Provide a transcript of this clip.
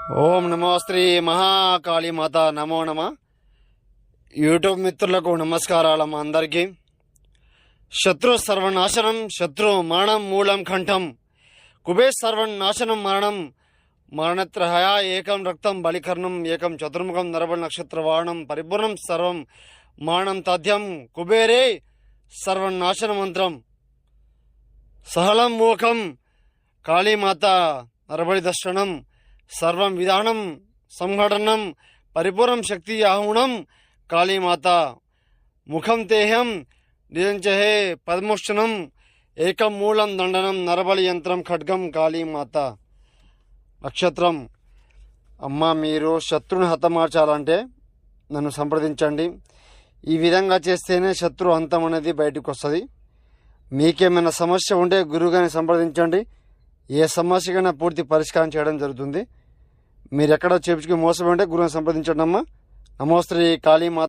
ఓం నమో శ్రీ మహాకాళీ మాత నమో నమ. యూట్యూబ్ మిత్రులకు నమస్కారాలమ్మ. అందరికీ శత్రు సర్వనాశనం, శత్రు మరణం మూలం కంఠం, కుబే సర్వనాశనం మరణం, మరణత్రహయ ఏకం రక్తం బలికర్ణం, ఏకం చతుర్ముఖం నరబల నక్షత్రవాణం, పరిపూర్ణం సర్వం మరణం తథ్యం, కుబేరే సర్వనాశన మంత్రం, సహలం మూకం కాళీమాత నరబలి దర్శనం, సర్వం విధానం సంఘటనం, పరిపూర్ణం శక్తి ఆహుణం కాళీమాత, ముఖం తేహం నిజంచహే పద్మోక్షణం, ఏకం మూలం దండనం నరబలి యంత్రం ఖడ్గం కాళీమాత. నక్షత్రం. అమ్మ, మీరు శత్రుని హతమార్చాలంటే నన్ను సంప్రదించండి. ఈ విధంగా చేస్తేనే శత్రు అంతం అనేది బయటకు వస్తుంది. మీకేమైనా సమస్య ఉంటే గురువుగారిని సంప్రదించండి. ఏ సమస్యకైనా పూర్తి పరిష్కారం చేయడం జరుగుతుంది. మీరు ఎక్కడ చేపించుకుని మోసం ఉంటే గురువుని సంప్రదించండి అమ్మ. నమోశ్రీ కాళీమాత.